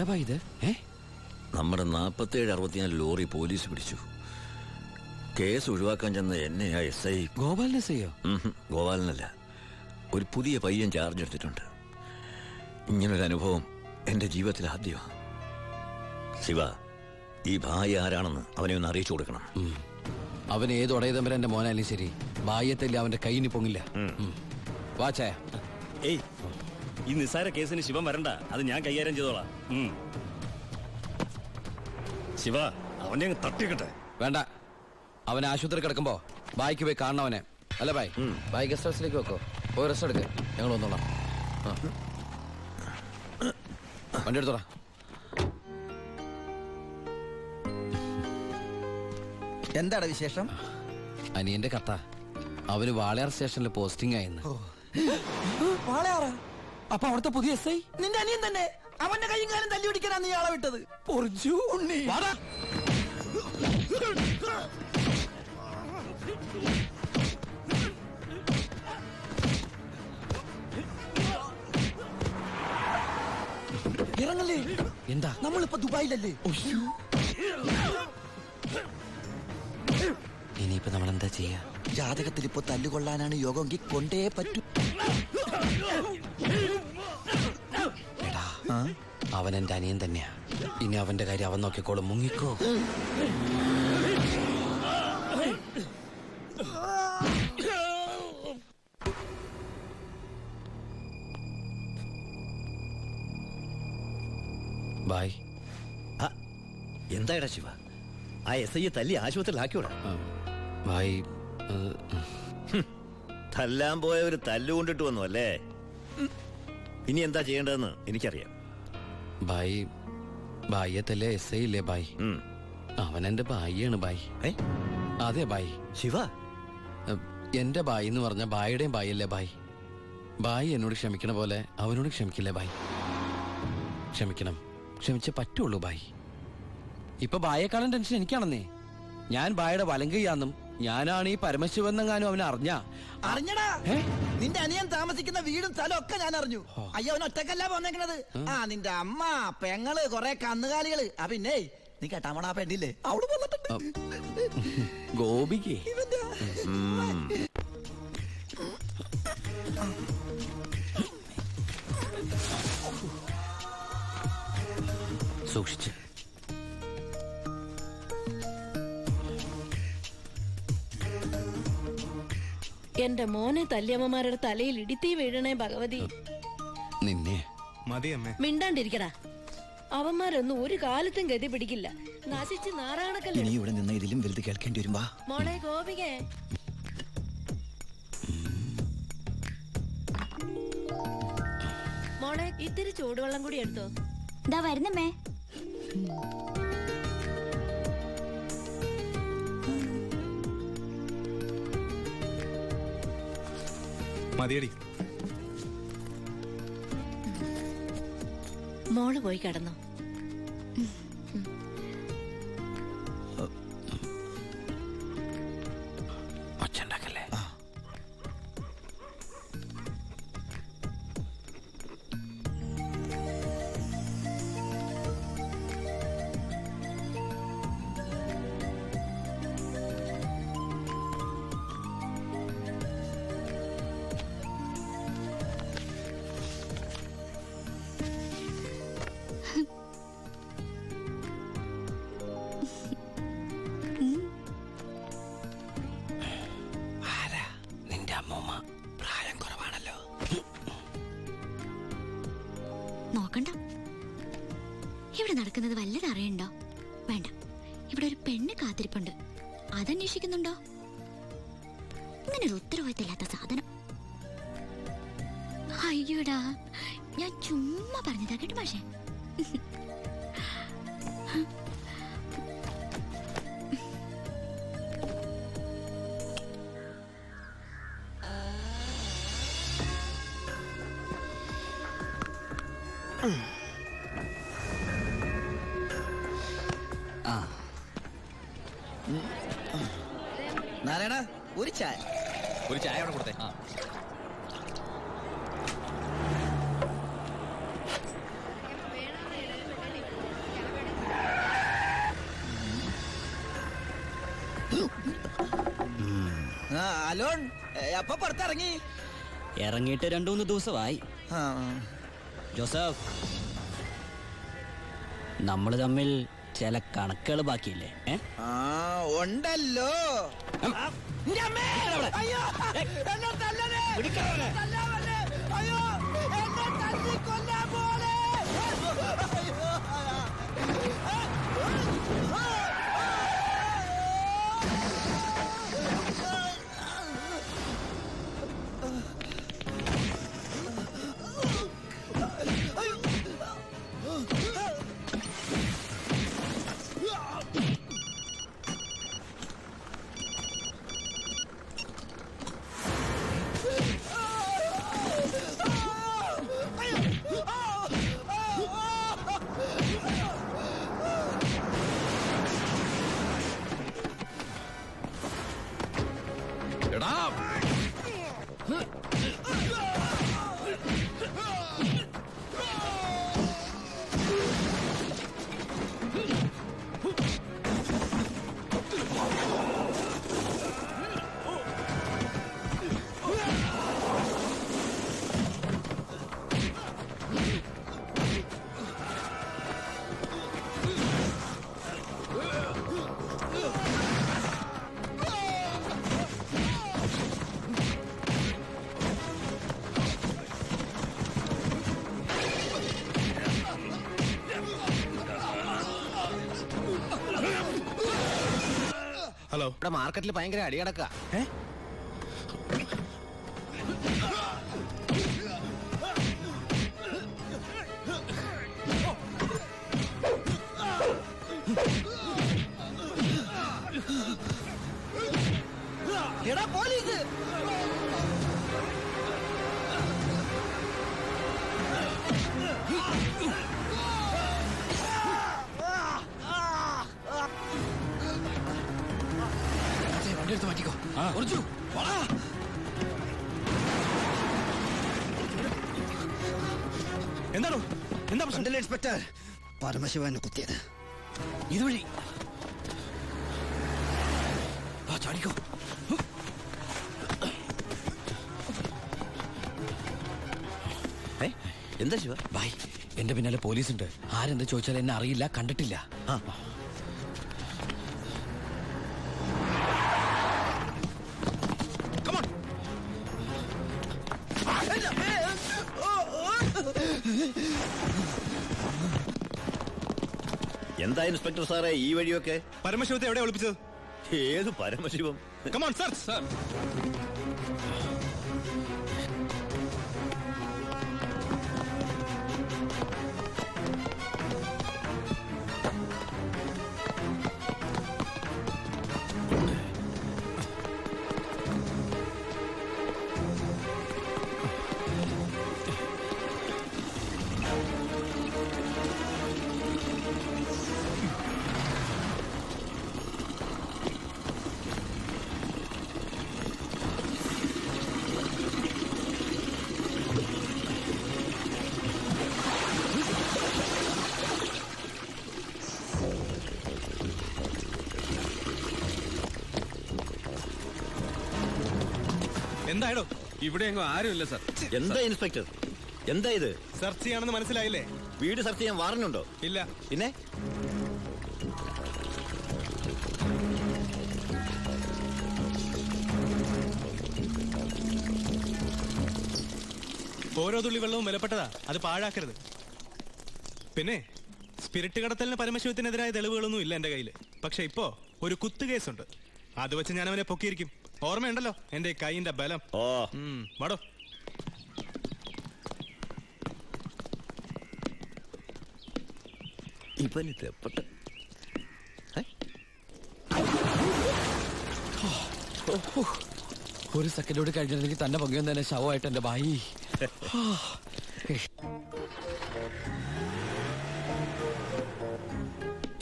എന്താ ഇത്? നമ്മുടെ 47-64 ലോറി പോലീസ് പിടിച്ചു. കേസ് ഒഴിവാക്കാൻ ചെന്ന എന്നെയാ SI. ഗോപാലിനെ ചെയ്യോ? ഗോപാലനല്ല, ഒരു പുതിയ പയ്യൻ ചാർജ് എടുത്തിട്ടുണ്ട്. ഇങ്ങനൊരു അനുഭവം എന്റെ ജീവിതത്തിൽ ആദ്യമാണ്. ശിവ, ഈ ഭായി ആരാണെന്ന് അവനെ ഒന്ന് അറിയിച്ചു കൊടുക്കണം. അവൻ ഏത് ഉടയതമ്പര എന്റെ മോനായാലും ശരി, ഭായത്തല്ലേ അവന്റെ കൈയിന് പൊങ്ങില്ല. വാച്ചേ, ഏയ്, ഈ നിസ്സാര കേസിന് ശിവൻ വരണ്ട, അത് ഞാൻ കൈകാര്യം ചെയ്തോളാം. ശിവ, അവനെ അങ്ങ് തട്ടിക്കട്ടെ. വേണ്ട, അവൻ ആശുപത്രി കിടക്കുമ്പോ ബായിക്ക് പോയി കാണണം അവനെ. അല്ല ബായ്, ബായ് ഗസ്റ്റ് ഹൗസിലേക്ക് വെക്കോ, പോയി റെസ്റ്റ് എടുക്ക്, ഞങ്ങൾ വന്നോളാം. വണ്ടി എടുത്തോളാം. എന്താണ് വിശേഷം? അനിയന്റെ കഥ, അവന് വാളയാർ സ്റ്റേഷനിൽ പോസ്റ്റിംഗ് ആയിരുന്നു. വാളയാറാ? അപ്പൊ അവിടുത്തെ പുതിയ SI നിന്റെ അനിയൻ തന്നെ. അവന്റെ കൈയും കാലം തല്ലി പിടിക്കാനാ നീ ആളെ വിട്ടത്. ഇറങ്ങല്ലേ? എന്താ? നമ്മളിപ്പോ ദുബായിലല്ലേ? ഇനിയിപ്പോ നമ്മൾ എന്താ ചെയ്യാ? ജാതകത്തിൽ ഇപ്പൊ തല്ലുകൊള്ളാനാണ് യോഗമെങ്കിൽ കൊണ്ടേ പറ്റൂ. എടാ, അവൻ എന്റെ അനിയൻ തന്നെയാ. ഇനി അവന്റെ കാര്യം അവൻ നോക്കിക്കോളും. മുങ്ങിക്കോ. ബായ്. എന്തായടാ ശിവ, ആ SI തല്ലി ആശുപത്രിയിലാക്കിയോടാ? ബായ്, തല്ലാൻ പോയ ഒരു തല്ലുകൊണ്ടിട്ട് വന്നു അല്ലേ? ഇനി എന്താ ചെയ്യേണ്ടതെന്ന് എനിക്കറിയാം. ബായ്, ബായ്യത്തല്ലേ SI ഇല്ലേ ബായ്? അവൻ എന്റെ ബായിയാണ് ബായ്. അതെ ബായ്. ശിവ, എന്റെ ബായി എന്ന് പറഞ്ഞ ബായിയുടെയും ബായല്ലേ ബായ്? ബായി എന്നോട് ക്ഷമിക്കണ പോലെ അവനോട് ക്ഷമിക്കില്ലേ ബായ്? ക്ഷമിക്കണം, ക്ഷമിച്ചേ പറ്റുള്ളൂ ബായ്. ഇപ്പൊ ബായേക്കാളും ടെൻഷൻ എനിക്കാണെന്നേ. ഞാൻ ബായുടെ വലങ്കയാന്നും ഞാനാണ് ഈ പരമശിവനെങ്ങാനും അവനെ അറിഞ്ഞടാ. നിന്റെ അനിയൻ താമസിക്കുന്ന വീടും സ്ഥലം ഒക്കെ ഞാൻ അറിഞ്ഞു. അയ്യോ, അവൻ ഒറ്റക്കല്ല പോന്നേക്കണത്. നിന്റെ അമ്മ, പെങ്ങള്, കൊറേ കന്നുകാലികള്. പിന്നെ നീ കേട്ടാമണ പെണ്ണില്ലേ, അവള് വന്നിട്ടുണ്ട്. ഗോപിക്ക് സൂക്ഷിച്ച്. എന്റെ മോനെ തല്ലിയമ്മമാരുടെ തലയിൽ ഇടിത്തീ വീഴണേ ഭഗവതി. നിന്നെ മിണ്ടാണ്ടിരിക്കടാ. അവന്മാരൊന്നും ഒരു കാലത്തും ഗതി പിടിക്കില്ല. നശിച്ച് നാറാണക്കല്ലേ. ഇനി ഇവിടെ നിന്ന് ഇതിലും വലുത് കേൾക്കേണ്ടി വരുമ്പോ മോളെ ഗോപികേ, മോളെ ഇത്തിരി ചൂടുവെള്ളം കൂടി എടുത്തോ. ദാ വരുന്നമ്മേ. മതിയടി. മോള് പോയി കിടന്നോ. ഒച്ചണ്ടാക്കല്ലേ. പ്രായം കുറവാണല്ലോ. നോക്കണ്ട, ഇവിടെ നടക്കുന്നത് വല്ലത് അറിയണ്ടോ? വേണ്ട, ഇവിടെ ഒരു പെണ്ണ് കാത്തിരിപ്പുണ്ട്. അതന്വേഷിക്കുന്നുണ്ടോ? ഇങ്ങനെ ഒരു ഉത്തരവാദിത്തമില്ലാത്ത സാധനം. അയ്യോടാ, ഞാൻ ചുമ്മാ പറഞ്ഞതാ കേട്ടോ പക്ഷേ. നാരായണ, ഒരു ചായ. ഒരു ചായ അവിടെ കൊടുത്തേ. അലോൺ അപ്പൊ പുറത്തിറങ്ങി ഇറങ്ങിയിട്ട് 2-3 ദിവസമായി. ജോസഫ്, നമ്മൾ തമ്മിൽ ചില കണക്കുകൾ ബാക്കിയില്ലേ? ഉണ്ടല്ലോ. അയ്യോ എന്നെ തല്ലണേ. തല്ലാവല്ലേ. അയ്യോ എന്നെ തല്ലിക്കൊല്ലാൻ പോലെ. എടാ ഹലോ. ഇവിടെ മാർക്കറ്റിൽ ഭയങ്കര അടിയടക്ക. എടാ പോലീസ്. വണ്ടി എടുത്ത് മാറ്റിക്കോ. കുറച്ചു എന്താണോ? എന്താ പ്രശ്നം? ഇൻസ്പെക്ടർ, പരമശിവനെ കുത്തിയത് ഇതുവഴി ചാടിക്കോ. എന്താ ശിവ? ബായ്, എന്റെ പിന്നാലെ പോലീസുണ്ട്. ആരെന്താ ചോദിച്ചാൽ എന്നെ അറിയില്ല, കണ്ടിട്ടില്ല. എന്താ ഇൻസ്പെക്ടർ സാറേ ഈ വഴിയൊക്കെ? പരമശിവത്തെ എവിടെ ഒളിപ്പിച്ചത്? ഏത് പരമശിവം? Come on sir. സർ, എന്തായാലോ? ഇവിടെ എങ്ങും ആരുമില്ല സാർ. എന്താ ഇൻസ്പെക്ടർ, എന്താ ഇത്? സെർച്ച് ചെയ്യാണെന്ന് മനസ്സിലായില്ലേ? വീട് സെർച്ച് ചെയ്യാൻ വാറണ്ടുണ്ടോ? ഇല്ല. പിന്നെ ഓരോ തുള്ളി വെള്ളവും വിലപ്പെട്ടതാ, അത് പാഴാക്കരുത്. പിന്നെ സ്പിരിറ്റ് കടത്തലിന് പരമശിവത്തിനെതിരായ തെളിവുകളൊന്നും ഇല്ല എന്റെ കയ്യില്. പക്ഷെ ഇപ്പോ ഒരു കുത്തുകേസുണ്ട്. അത് വെച്ച് ഞാൻ അവനെ പൊക്കിയിരിക്കും. ഓർമ്മയുണ്ടല്ലോ എന്റെ കൈയിന്റെ ബലം. ഓ വാടോ. ഇവനിത് എപ്പട്ട് ഒരു സെക്കൻഡോട് കഴിഞ്ഞിരുന്നെങ്കിൽ തന്നെ പങ്കുവൻ തന്നെ ശവമായിട്ട് എന്റെ ബായി.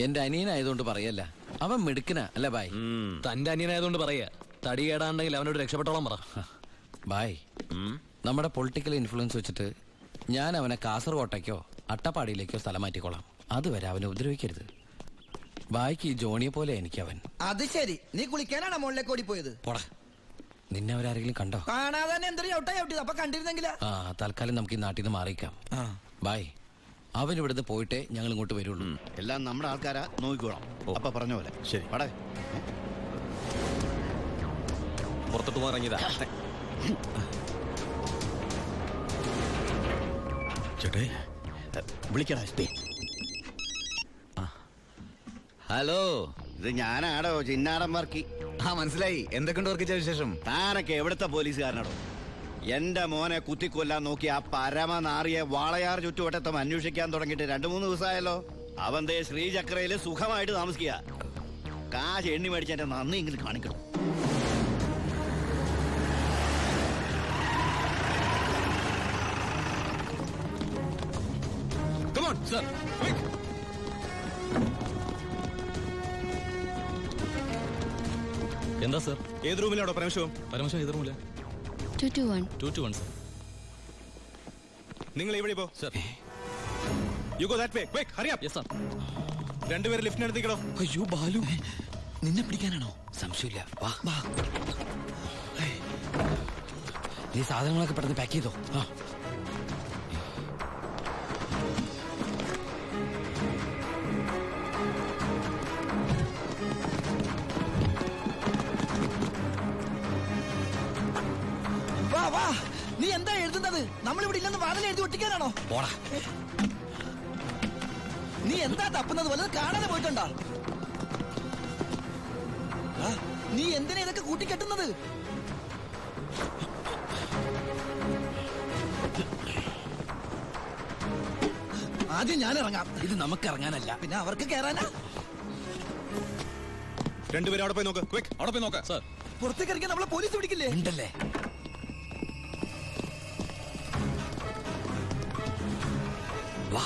എന്റെ അനിയനായതുകൊണ്ട് പറയല്ല, അവൻ മിടുക്കനാ അല്ല ബായ്. തന്റെ അനിയനായതുകൊണ്ട് പറയാ. തടി കേടാണ്ടെങ്കിൽ അവനോട് രക്ഷപ്പെട്ടോളം പറ. ബായ്, നമ്മുടെ പൊളിറ്റിക്കൽ ഇൻഫ്ലുവൻസ് വെച്ചിട്ട് ഞാൻ അവനെ കാസർകോട്ടേക്കോ അട്ടപ്പാടിയിലേക്കോ സ്ഥലം മാറ്റിക്കോളാം. അതുവരെ അവനെ ഉപദ്രവിക്കരുത്. ബായിക്ക് ഈ ജോണിയെ പോലെ എനിക്ക് അവൻ. അത് ശരി, നീ കുളിക്കാനാണോ മുകളിലേക്ക് ഓടിപ്പോയത്? പോടാ, നിന്നെ അവരാരെങ്കിലും കണ്ടോ? കാണാതെ തന്നെ എന്തൊരു ചവിട്ടാ ചവിട്ടിയത്. അപ്പൊ കണ്ടിരുന്നെങ്കിലാ. ആ, തൽക്കാലം നമുക്ക് ഈ നാട്ടിൽ നിന്ന് മാറിയിക്കാം. ബായ്, അവൻ ഇവിടുന്ന് പോയിട്ടേ ഞങ്ങൾ ഇങ്ങോട്ട് വരുള്ളൂ. എല്ലാം നമ്മുടെ ആൾക്കാരാ, നോക്കിക്കോളാം. അപ്പൊ പറഞ്ഞ പോലെ ശരി. പടേ പുറത്തോട്ട് മാറിയതാ. ചേട്ടേ വിളിക്കടാ. ഹലോ, ഇത് ഞാനാടോ ചിന്നാടൻ വർക്കി. മനസ്സിലായി. എന്തൊക്കെയുണ്ട് വർക്കിച്ച വിശേഷം? താനൊക്കെ എവിടുത്തെ പോലീസുകാരനാടോ? എന്റെ മോനെ കുത്തിക്കൊല്ലാൻ നോക്കി ആ പരമനാറിയെ വാളയാർ ചുറ്റുവട്ടത്തും അന്വേഷിക്കാൻ തുടങ്ങിയിട്ട് 2-3 ദിവസമായല്ലോ. അവൻ ദേ ശ്രീചക്രയില് സുഖമായിട്ട് താമസിക്കുക. കാശ് എണ്ണി മേടിച്ച എന്റെ നന്ദി എങ്കിലും കാണിക്കണം. Come on, sir. Quick. എന്താ സർ? ഏത് റൂമിലാണോ പരമശിവം? പരമശിവം ഏത് റൂമില്ല? 221. 221 സർ. നിങ്ങൾ ഇവിടെ പോ. Sir. You go that way. Quick, hurry up. Yes sir. രണ്ടുപേരും ലിഫ്റ്റിനടുത്തേക്കടോ. അയ്യോ ബാലു, നിന്നെ പിടിക്കാനാണോ? സംശയമില്ല. വാ, നീ സാധനങ്ങളൊക്കെ പെട്ടെന്ന് പാക്ക് ചെയ്തോ. ആ, വാ വാ, നീ എന്താ എഴുതുന്നത്? നമ്മളിവിടെ ഇല്ലെന്ന് വാതിൽ എഴുതി ഒട്ടിക്കാനാണോ? പോടാ. നീ എന്താ തപ്പുന്നത്? വല്ലത് കാണാതെ പോയിട്ടുണ്ടോ? നീ എന്തിനാ ഇതൊക്കെ കൂട്ടിക്കെട്ടുന്നത്? ആദ്യം ഞാൻ ഇറങ്ങാം. ഇത് നമുക്ക് ഇറങ്ങാനല്ല, പിന്നെ അവർക്ക് കയറാനാ. രണ്ടുപേരും അവിടെ പോയി നോക്ക്. ക്വിക്ക്, അവിടെ പോയി നോക്കാം. സർ. പുറത്തേക്ക് ഇറങ്ങിയാൽ നമ്മളെ പോലീസ് പിടിക്കില്ലേ? ഉണ്ടല്ലേ. വാ.